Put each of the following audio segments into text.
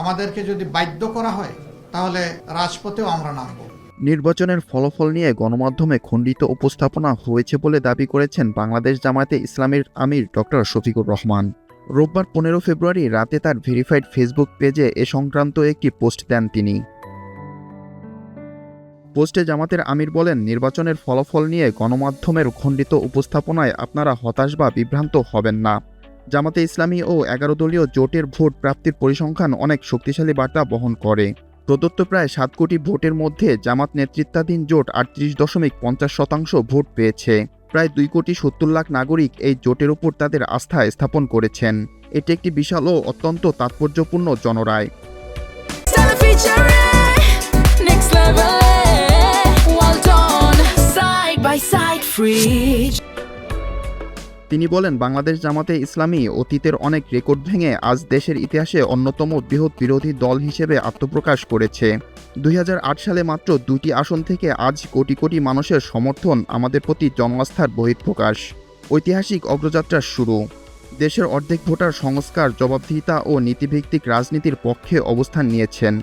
আমাদেরকে যদি বাধ্য করা হয় তাহলে রাজপথেও আমরা নামব। নির্বাচনের ফলাফল নিয়ে গণমাধ্যমে খণ্ডিত উপস্থাপনা হয়েছে বলে দাবি করেছেন বাংলাদেশ জামায়াতে ইসলামীর আমির ডক্টর শফিকুর রহমান। রোববার 15 ফেব্রুয়ারি রাতে তার ভেরিফাইড ফেসবুক পেজে এ সংক্রান্ত একটি পোস্ট দেন তিনি। পোস্টে জামাতের আমির বলেন, নির্বাচনের ফলাফল নিয়ে গণমাধ্যমের খণ্ডিত উপস্থাপনায় আপনারা হতাশ বা বিভ্রান্ত হবেন না। জামাতে ইসলামী ও 11 দলীয় জোটের ভোট প্রাপ্তির পরিসংখ্যান অনেক শক্তিশালী বার্তা বহন করে। প্রদত্ত প্রায় 7 কোটি ভোটের মধ্যে জামাত নেতৃত্বাধীন জোট 38.50% ভোট পেয়েছে। প্রায় 2 কোটি 70 লাখ নাগরিক এই জোটের উপর তাদের আস্থা স্থাপন করেছেন। এটি একটি বিশাল ও অত্যন্ত তাৎপর্যপূর্ণ জনরায়। তিনি বলেন, বাংলাদেশ জামাতে ইসলামী অতীতের অনেক রেকর্ড ভেঙে আজ দেশের ইতিহাসে অন্যতম বৃহৎ বিরোধী দল হিসেবে আত্মপ্রকাশ করেছে। 2008 সালে মাত্র 2টি আসন থেকে আজ কোটি কোটি মানুষের সমর্থন আমাদের প্রতি জনআস্থার বহিঃপ্রকাশ। ঐতিহাসিক অগ্রযাত্রার শুরু। দেশের অর্ধেক ভোটার সংস্কার, জবাবদিহিতা ও নীতিভিত্তিক রাজনীতির পক্ষে অবস্থান নিয়েছেন।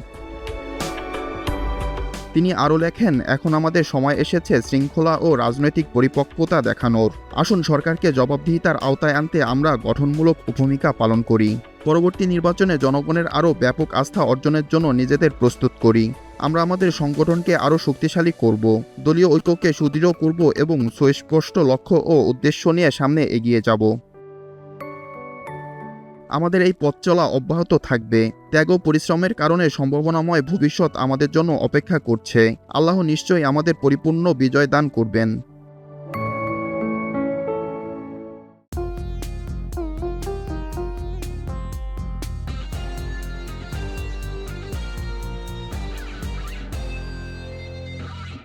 তিনি আরও লেখেন, এখন আমাদের সময় এসেছে শৃঙ্খলা ও রাজনৈতিক পরিপক্বতা দেখানোর। আসুন সরকারকে জবাবদিহিতার আওতায় আনতে আমরা গঠনমূলক ভূমিকা পালন করি। পরবর্তী নির্বাচনে জনগণের আরও ব্যাপক আস্থা অর্জনের জন্য নিজেদের প্রস্তুত করি। আমরা আমাদের সংগঠনকে আরও শক্তিশালী করব, দলীয় ঐক্যকে সুদৃঢ় করব এবং সুস্পষ্ট লক্ষ্য ও উদ্দেশ্য নিয়ে সামনে এগিয়ে যাব। আমাদের এই পথ চলা অব্যাহত থাকবে। ত্যাগ ও পরিশ্রমের কারণে সম্ভাবনাময় ভবিষ্যৎ আমাদের জন্য অপেক্ষা করছে। আল্লাহ নিশ্চয়ই আমাদের পরিপূর্ণ বিজয় দান করবেন।